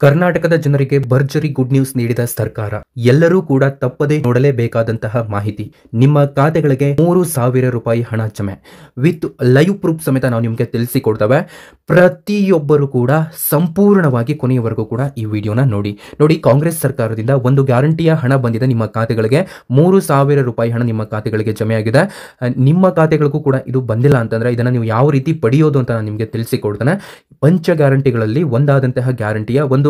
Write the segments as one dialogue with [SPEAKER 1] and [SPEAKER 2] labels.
[SPEAKER 1] ಕರ್ನಾಟಕದ ಜನರಿಗೆ ಭರ್ಜರಿ ಗುಡ್ ನ್ಯೂಸ್ ನೀಡಿದ ಸರ್ಕಾರ. ಎಲ್ಲರೂ ಕೂಡ ತಪ್ಪದೇ ನೋಡಲೇಬೇಕಾದಂತಹ ಮಾಹಿತಿ. ನಿಮ್ಮ ಖಾತೆಗಳಿಗೆ 3,000 ರೂಪಾಯಿ ಹಣ ಜಮೆ ವಿತ್ ಲೈವ್ ಪ್ರೂಫ್ ಸಮೇತ ನಾವು ನಿಮಗೆ ತಿಳಿಸಿಕೊಡ್ತೇವೆ. ಪ್ರತಿಯೊಬ್ಬರು ಕೂಡ ಸಂಪೂರ್ಣವಾಗಿ ಕೊನೆಯವರೆಗೂ ಕೂಡ ಈ ವಿಡಿಯೋನ ನೋಡಿ. ಕಾಂಗ್ರೆಸ್ ಸರ್ಕಾರದಿಂದ ಒಂದು ಗ್ಯಾರಂಟಿಯ ಹಣ ಬಂದಿದೆ. ನಿಮ್ಮ ಖಾತೆಗಳಿಗೆ 3,000 ರೂಪಾಯಿ ಹಣ ನಿಮ್ಮ ಖಾತೆಗಳಿಗೆ ಜಮೆ ಆಗಿದೆ. ನಿಮ್ಮ ಖಾತೆಗಳಿಗೂ ಕೂಡ ಇದು ಬಂದಿಲ್ಲ ಅಂತಂದ್ರೆ ಇದನ್ನ ನೀವು ಯಾವ ರೀತಿ ಪಡೆಯೋದು ಅಂತ ನಾನು ನಿಮಗೆ ತಿಳಿಸಿಕೊಡ್ತೇನೆ. ಪಂಚ ಗ್ಯಾರಂಟಿಗಳಲ್ಲಿ ಒಂದಾದಂತಹ ಗ್ಯಾರಂಟಿಯ ಒಂದು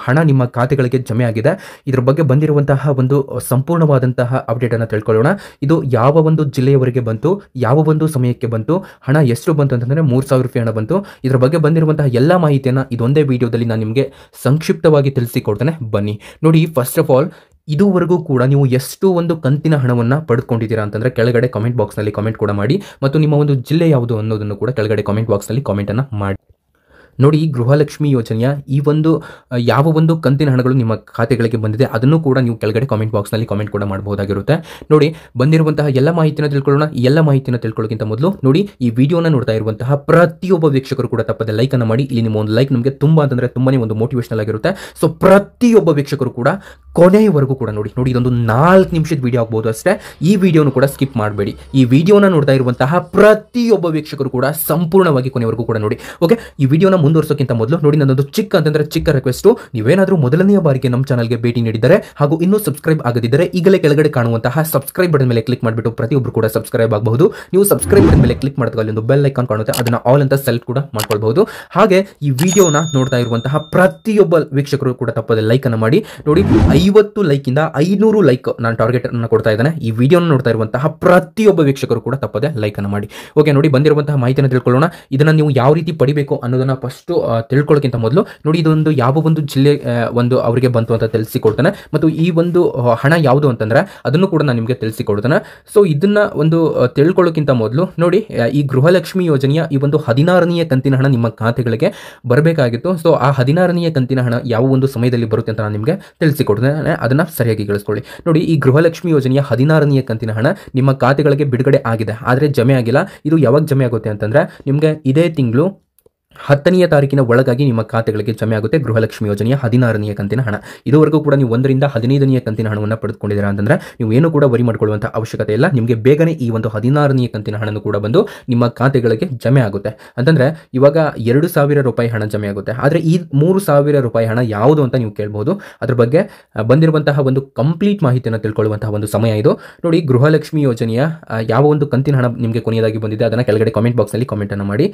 [SPEAKER 1] ಹಣ ನಿಮ್ಮ ಖಾತೆಗಳಿಗೆ ಜಮೆ ಆಗಿದೆ. ಇದರ ಬಗ್ಗೆ ಬಂದಿರುವಂತಹ ಒಂದು ಸಂಪೂರ್ಣವಾದಂತಹ ಅಪ್ಡೇಟ್ ಅನ್ನು ತಿಳ್ಕೊಳ್ಳೋಣ. ಇದು ಯಾವ ಒಂದು ಜಿಲ್ಲೆಯವರೆಗೆ ಬಂತು, ಯಾವ ಒಂದು ಸಮಯಕ್ಕೆ ಬಂತು, ಹಣ ಎಷ್ಟು ಬಂತು ಅಂತಂದ್ರೆ 3,000 ರೂಪಾಯಿ ಹಣ ಬಂತು. ಇದರ ಬಗ್ಗೆ ಬಂದಿರುವಂತಹ ಎಲ್ಲ ಮಾಹಿತಿಯನ್ನ ಇದೊಂದೇ ವಿಡಿಯೋದಲ್ಲಿ ನಾನು ನಿಮಗೆ ಸಂಕ್ಷಿಪ್ತವಾಗಿ ತಿಳಿಸಿಕೊಡ್ತೇನೆ. ಬನ್ನಿ ನೋಡಿ. ಫಸ್ಟ್ ಆಫ್ ಆಲ್, ಇದುವರೆಗೂ ಕೂಡ ನೀವು ಎಷ್ಟು ಒಂದು ಕಂತಿನ ಹಣವನ್ನು ಪಡೆದುಕೊಂಡಿದ್ದೀರಾ ಅಂತಂದ್ರೆ ಕೆಳಗಡೆ ಕಾಮೆಂಟ್ ಬಾಕ್ಸ್ನಲ್ಲಿ ಕಾಮೆಂಟ್ ಕೂಡ ಮಾಡಿ, ಮತ್ತು ನಿಮ್ಮ ಒಂದು ಜಿಲ್ಲೆ ಯಾವುದು ಅನ್ನೋದನ್ನು ಕೂಡ ಕೆಳಗಡೆ ಕಾಮೆಂಟ್ ಬಾಕ್ಸ್ನಲ್ಲಿ ಕಾಮೆಂಟ್ ಅನ್ನು ಮಾಡಿ. ನೋಡಿ, ಗೃಹಲಕ್ಷ್ಮಿ ಯೋಜನೆಯ ಈ ಒಂದು ಯಾವ ಒಂದು ಕಂತಿನ ಹಣಗಳು ನಿಮ್ಮ ಖಾತೆಗಳಿಗೆ ಬಂದಿದೆ ಅದನ್ನು ಕೂಡ ನೀವು ಕೆಳಗಡೆ ಕಾಮೆಂಟ್ ಬಾಕ್ಸ್ನಲ್ಲಿ ಕಾಮೆಂಟ್ ಕೂಡ ಮಾಡಬಹುದಾಗಿರುತ್ತೆ. ನೋಡಿ, ಬಂದಿರುವಂತಹ ಎಲ್ಲ ಮಾಹಿತಿನ ತಿಳ್ಕೊಳ್ಳೋಣ. ಈ ಎಲ್ಲ ಮಾಹಿತಿನ ತಿಳ್ಕೊಳ್ಳೋಕ್ಕಿಂತ ಮೊದಲು ನೋಡಿ, ಈ ವಿಡಿಯೋನ ನೋಡ್ತಾ ಇರುವಂತಹ ಪ್ರತಿಯೊಬ್ಬ ವೀಕ್ಷಕರು ಕೂಡ ತಪ್ಪದೆ ಲೈಕ್ ಅನ್ನು ಮಾಡಿ. ಇಲ್ಲಿ ನಿಮ್ಮ ಒಂದು ಲೈಕ್ ನಮಗೆ ತುಂಬಾನೇ ಒಂದು ಮೋಟಿವೇಶನಲ್ ಆಗಿರುತ್ತೆ. ಸೊ ಪ್ರತಿಯೊಬ್ಬ ವೀಕ್ಷಕರು ಕೂಡ ಕೊನೆಯವರೆಗೂ ಕೂಡ ನೋಡಿ. ಇದೊಂದು 4 ನಿಮಿಷದ ವಿಡಿಯೋ ಆಗ್ಬಹುದು ಅಷ್ಟೇ. ಈ ವಿಡಿಯೋನು ಕೂಡ ಸ್ಕಿಪ್ ಮಾಡಬೇಡಿ. ಈ ವಿಡಿಯೋನ ನೋಡ್ತಾ ಇರುವಂತಹ ಪ್ರತಿಯೊಬ್ಬ ವೀಕ್ಷಕರು ಕೂಡ ಸಂಪೂರ್ಣವಾಗಿ ಕೊನೆಯವರೆಗೂ ಕೂಡ ನೋಡಿ. ಓಕೆ, ಈ ವಿಡಿಯೋನ ಮುಂದುವರಿಸೋಕ್ಕಿಂತ ಮೊದಲು ನೋಡಿ, ನನ್ನೊಂದು ಚಿಕ್ಕ ರಿಕ್ವೆಸ್ಟ್. ನೀವೇನಾದರೂ ಮೊದಲನೆಯ ಬಾರಿಗೆ ನಮ್ಮ ಚಾನಲ್ಗೆ ಭೇಟಿ ನೀಡಿದರೆ ಹಾಗೂ ಇನ್ನೂ ಸಬ್ಸ್ಕ್ರೈಬ್ ಆಗದಿದ್ದರೆ ಈಗಲೇ ಕೆಳಗಡೆ ಕಾಣುವಂತಹ ಸಬ್ಸ್ಕ್ರೈಬ್ ಬಟನ್ ಮೇಲೆ ಕ್ಲಿಕ್ ಮಾಡಿಬಿಟ್ಟು ಪ್ರತಿಯೊಬ್ಬರು ಕೂಡ ಸಬ್ಸ್ಕ್ರೈಬ್ ಆಗಬಹುದು. ನೀವು ಸಬ್ಸ್ಕ್ರೈಬ್ ಬಟನ್ ಮೇಲೆ ಕ್ಲಿಕ್ ಮಾಡಿದಾಗ ಅಲ್ಲಿ ಒಂದು ಬೆಲ್ ಐಕಾನ್ ಕಾಣುತ್ತೆ, ಅದನ್ನ ಆಲ್ ಅಂತ ಸೆಲೆಕ್ಟ್ ಕೂಡ ಮಾಡ್ಕೊಳ್ಬಹುದು. ಹಾಗೆ ಈ ವಿಡಿಯೋನ ನೋಡ್ತಾ ಇರುವಂತಹ ಪ್ರತಿಯೊಬ್ಬ ವೀಕ್ಷಕರು ಕೂಡ ತಪ್ಪದೆ ಲೈಕ್ ಅನ್ನು ಮಾಡಿ. ನೋಡಿ, 50 ಲೈಕ್ ಇಂದ 500 ಲೈಕ್ ನಾನು ಟಾರ್ಗೆಟ್ ಅನ್ನು ಕೊಡ್ತಾ ಇದ್ದೇನೆ. ಈ ವಿಡಿಯೋನ ನೋಡ್ತಾ ಇರುವಂತಹ ಪ್ರತಿಯೊಬ್ಬ ವೀಕ್ಷಕರು ಕೂಡ ತಪ್ಪದೆ ಲೈಕ್ ಅನ್ನು ಮಾಡಿ. ಓಕೆ, ನೋಡಿ, ಬಂದಿರುವಂತಹ ಮಾಹಿತಿಯನ್ನು ತಿಳ್ಕೊಳ್ಳೋಣ. ಇದನ್ನ ನೀವು ಯಾವ ರೀತಿ ಪಡಿಬೇಕು ಅನ್ನೋದನ್ನ ಫಸ್ಟ್ ತಿಳ್ಕೊಳ್ಳೋಕ್ಕಿಂತ ಮೊದಲು ನೋಡಿ, ಇದೊಂದು ಯಾವ ಒಂದು ಜಿಲ್ಲೆ ಒಂದು ಅವರಿಗೆ ಬಂತು ಅಂತ ತಿಳಿಸಿಕೊಡ್ತಾನೆ, ಮತ್ತು ಈ ಒಂದು ಹಣ ಯಾವುದು ಅಂತಂದ್ರೆ ಅದನ್ನು ಕೂಡ ನಾನು ನಿಮಗೆ ತಿಳಿಸಿಕೊಡ್ತಾನೆ. ಸೊ ಇದನ್ನ ಒಂದು ತಿಳ್ಕೊಳ್ಳೋಕ್ಕಿಂತ ಮೊದಲು ನೋಡಿ, ಈ ಗೃಹಲಕ್ಷ್ಮಿ ಯೋಜನೆಯ ಈ ಒಂದು 16ನೇ ಕಂತಿನ ಹಣ ನಿಮ್ಮ ಖಾತೆಗಳಿಗೆ ಬರಬೇಕಾಗಿತ್ತು. ಸೊ ಆ 16ನೇ ಕಂತಿನ ಹಣ ಯಾವ ಒಂದು ಸಮಯದಲ್ಲಿ ಬರುತ್ತೆ ಅಂತ ನಾನು ನಿಮಗೆ ತಿಳಿಸಿಕೊಡ್ತೇನೆ. ಅದನ್ನ ಸರಿಯಾಗಿ ಕೇಳಿಸ್ಕೊಳ್ಳಿ. ನೋಡಿ, ಈ ಗೃಹಲಕ್ಷ್ಮಿ ಯೋಜನೆಯ 16ನೇ ಕಂತಿನ ಹಣ ನಿಮ್ಮ ಖಾತೆಗಳಿಗೆ ಬಿಡುಗಡೆ ಆಗಿದೆ, ಆದರೆ ಜಮೆ ಆಗಿಲ್ಲ. ಇದು ಯಾವಾಗ ಜಮೆ ಆಗುತ್ತೆ ಅಂತಂದ್ರೆ ನಿಮಗೆ ಇದೇ ತಿಂಗಳು 10ನೇ ತಾರೀಕಿನ ಒಳಗಾಗಿ ನಿಮ್ಮ ಖಾತೆಗಳಿಗೆ ಜಮೆ ಆಗುತ್ತೆ ಗೃಹಲಕ್ಷ್ಮಿ ಯೋಜನೆಯ 16ನೇ ಕಂತಿನ ಹಣ. ಇದುವರೆಗೂ ಕೂಡ ನೀವು 1 ರಿಂದ 15ನೇ ಕಂತಿನ ಹಣವನ್ನು ಪಡೆದುಕೊಂಡಿದ್ದೀರಾ ಅಂತಂದ್ರೆ ನೀವು ಏನು ಕೂಡ ವರಿ ಮಾಡಿಕೊಳ್ಳುವಂತಹ ಅವಶ್ಯಕತೆ ಇಲ್ಲ. ನಿಮಗೆ ಬೇಗನೆ ಈ ಒಂದು 16ನೇ ಕಂತಿನ ಹಣನು ಕೂಡ ಬಂದು ನಿಮ್ಮ ಖಾತೆಗಳಿಗೆ ಜಮೆ ಆಗುತ್ತೆ. ಅಂತಂದ್ರೆ ಇವಾಗ 2,000 ರೂಪಾಯಿ ಹಣ ಜಮೆ ಆಗುತ್ತೆ. ಆದರೆ ಈ 3,000 ರೂಪಾಯಿ ಹಣ ಯಾವುದು ಅಂತ ನೀವು ಕೇಳಬಹುದು. ಅದ್ರ ಬಗ್ಗೆ ಬಂದಿರುವಂತಹ ಒಂದು ಕಂಪ್ಲೀಟ್ ಮಾಹಿತಿಯನ್ನು ತಿಳ್ಕೊಳ್ಳುವಂತಹ ಒಂದು ಸಮಯ ಇದು. ನೋಡಿ, ಗೃಹಲಕ್ಷ್ಮಿ ಯೋಜನೆಯ ಯಾವ ಒಂದು ಕಂತಿನ ಹಣ ನಿಮಗೆ ಕೊನೆಯದಾಗಿ ಬಂದಿದೆ ಅದನ್ನ ಕೆಳಗಡೆ ಕಾಮೆಂಟ್ ಬಾಕ್ಸ್ನಲ್ಲಿ ಕಾಮೆಂಟ್ ಅನ್ನು ಮಾಡಿ.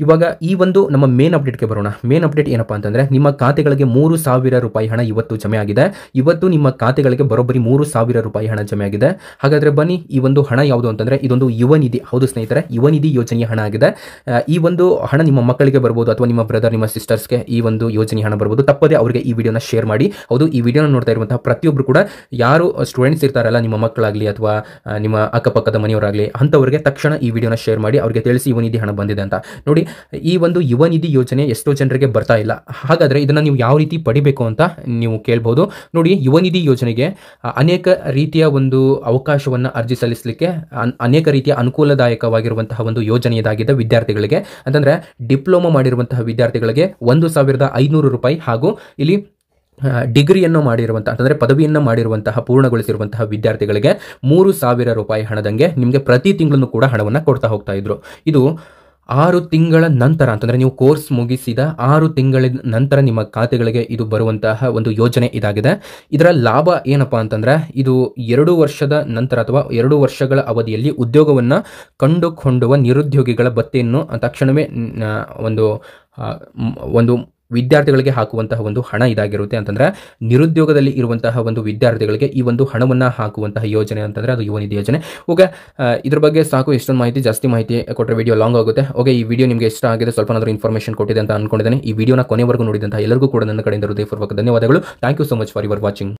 [SPEAKER 1] ಇವಾಗ ಈ ಒಂದು ನಮ್ಮ ಮೇನ್ ಅಪ್ಡೇಟ್ಗೆ ಬರೋಣ. ಮೇನ್ ಅಪ್ಡೇಟ್ ಏನಪ್ಪಾ ಅಂತಂದ್ರೆ ನಿಮ್ಮ ಖಾತೆಗಳಿಗೆ 3,000 ರೂಪಾಯಿ ಹಣ ಇವತ್ತು ಜಮೆ ಆಗಿದೆ. ಇವತ್ತು ನಿಮ್ಮ ಖಾತೆಗಳಿಗೆ ಬರೋಬ್ಬರಿ 3,000 ರೂಪಾಯಿ ಹಣ ಜಮೆ ಆಗಿದೆ. ಹಾಗಾದ್ರೆ ಬನ್ನಿ, ಈ ಒಂದು ಹಣ ಯಾವುದು ಅಂತಂದ್ರೆ ಇದೊಂದು ಯುವ ನಿಧಿ. ಹೌದು ಸ್ನೇಹಿತರೆ, ಯುವ ನಿಧಿ ಯೋಜನೆಯ ಹಣ ಆಗಿದೆ. ಈ ಒಂದು ಹಣ ನಿಮ್ಮ ಮಕ್ಕಳಿಗೆ ಬರ್ಬೋದು, ಅಥವಾ ನಿಮ್ಮ ಬ್ರದರ್, ನಿಮ್ಮ ಸಿಸ್ಟರ್ಸ್ಗೆ ಈ ಒಂದು ಯೋಜನೆ ಹಣ ಬರ್ಬೋದು. ತಪ್ಪದೆ ಅವರಿಗೆ ಈ ವಿಡಿಯೋನ ಶೇರ್ ಮಾಡಿ. ಹೌದು, ಈ ವಿಡಿಯೋನ ನೋಡ್ತಾ ಇರುವಂತಹ ಪ್ರತಿಯೊಬ್ಬರು ಕೂಡ ಯಾರು ಸ್ಟೂಡೆಂಟ್ಸ್ ಇರ್ತಾರಲ್ಲ, ನಿಮ್ಮ ಮಕ್ಕಳಾಗ್ಲಿ ಅಥವಾ ನಿಮ್ಮ ಅಕ್ಕಪಕ್ಕದ ಮನೆಯವರಾಗ್ಲಿ, ಅಂತವರಿಗೆ ತಕ್ಷಣ ಈ ವಿಡಿಯೋನ ಶೇರ್ ಮಾಡಿ, ಅವರಿಗೆ ತಿಳಿಸಿ ಯುವ ನಿಧಿ ಹಣ ಬಂದಿದೆ ಅಂತ. ನೋಡಿ, ಈ ಒಂದು ಯುವ ನಿಧಿ ಯೋಜನೆ ಎಷ್ಟೋ ಜನರಿಗೆ ಬರ್ತಾ ಇಲ್ಲ. ಹಾಗಾದ್ರೆ ಇದನ್ನ ನೀವು ಯಾವ ರೀತಿ ಪಡಿಬೇಕು ಅಂತ ನೀವು ಕೇಳಬಹುದು. ನೋಡಿ, ಯುವ ನಿಧಿ ಯೋಜನೆಗೆ ಅನೇಕ ರೀತಿಯ ಒಂದು ಅವಕಾಶವನ್ನ ಅರ್ಜಿ ಸಲ್ಲಿಸಲಿಕ್ಕೆ ಅನೇಕ ರೀತಿಯ ಅನುಕೂಲದಾಯಕವಾಗಿರುವಂತಹ ಒಂದು ಯೋಜನೆ ಇದಾಗಿದೆ ವಿದ್ಯಾರ್ಥಿಗಳಿಗೆ. ಅಂತಂದ್ರೆ ಡಿಪ್ಲೊಮಾ ಮಾಡಿರುವಂತಹ ವಿದ್ಯಾರ್ಥಿಗಳಿಗೆ 1,500 ರೂಪಾಯಿ, ಹಾಗೂ ಇಲ್ಲಿ ಡಿಗ್ರಿಯನ್ನು ಮಾಡಿರುವಂತಹ ಅಂತಂದ್ರೆ ಪದವಿಯನ್ನು ಮಾಡಿರುವಂತಹ ಪೂರ್ಣಗೊಳಿಸಿರುವಂತಹ ವಿದ್ಯಾರ್ಥಿಗಳಿಗೆ 3,000 ರೂಪಾಯಿ ಹಣದಂಗೆ ನಿಮಗೆ ಪ್ರತಿ ತಿಂಗಳನ್ನು ಕೂಡ ಹಣವನ್ನು ಕೊಡ್ತಾ ಹೋಗ್ತಾ ಇದ್ರು. ಇದು 6 ತಿಂಗಳ ನಂತರ, ಅಂತಂದ್ರೆ ನೀವು ಕೋರ್ಸ್ ಮುಗಿಸಿದ 6 ತಿಂಗಳ ನಂತರ ನಿಮ್ಮ ಖಾತೆಗಳಿಗೆ ಇದು ಬರುವಂತಹ ಒಂದು ಯೋಜನೆ ಇದಾಗಿದೆ. ಇದರ ಲಾಭ ಏನಪ್ಪಾ ಅಂತಂದ್ರೆ ಇದು 2 ವರ್ಷದ ನಂತರ ಅಥವಾ 2 ವರ್ಷಗಳ ಅವಧಿಯಲ್ಲಿ ಉದ್ಯೋಗವನ್ನ ಕಂಡುಕೊಂಡುವ ನಿರುದ್ಯೋಗಿಗಳ ಭತ್ಯೆಯನ್ನು ತಕ್ಷಣವೇ ಒಂದು ವಿದ್ಯಾರ್ಥಿಗಳಿಗೆ ಹಾಕುವಂತಹ ಒಂದು ಹಣ ಇದಾಗಿರುತ್ತೆ. ಅಂತಂದ್ರೆ ನಿರುದ್ಯೋಗದಲ್ಲಿ ಇರುವಂತಹ ಒಂದು ವಿದ್ಯಾರ್ಥಿಗಳಿಗೆ ಈ ಒಂದು ಹಣವನ್ನ ಹಾಕುವಂತಹ ಯೋಜನೆ ಅಂತಂದ್ರೆ ಅದು ಯುವ ನಿಧಿ ಯೋಜನೆ. ಓಕೆ, ಇದ್ರ ಬಗ್ಗೆ ಸಾಕು. ಎಷ್ಟೊಂದು ಮಾಹಿತಿ, ಜಾಸ್ತಿ ಮಾಹಿತಿ ಕೊಟ್ಟರೆ ವಿಡಿಯೋ ಲಾಂಗ್ ಆಗುತ್ತೆ. ಓಕೆ, ಈ ವಿಡಿಯೋ ನಿಮಗೆ ಇಷ್ಟ ಆಗಿದೆ, ಸ್ವಲ್ಪನಾದರೂ ಇನ್ಫಾರ್ಮೇಷನ್ ಕೊಟ್ಟಿದೆ ಅಂತ ಅನ್ಕೊಂಡಿದ್ದೇನೆ. ಈ ವಿಡಿಯೋನ ಕೊನೆವರೆಗೂ ನೋಡಿದಂತಹ ಎಲ್ಲರಿಗೂ ಕೂಡ ನನ್ನ ಕಡೆಯಿಂದ ಹೃದಯಪೂರ್ವಕ ಧನ್ಯವಾದಗಳು. Thank you so much for your watching.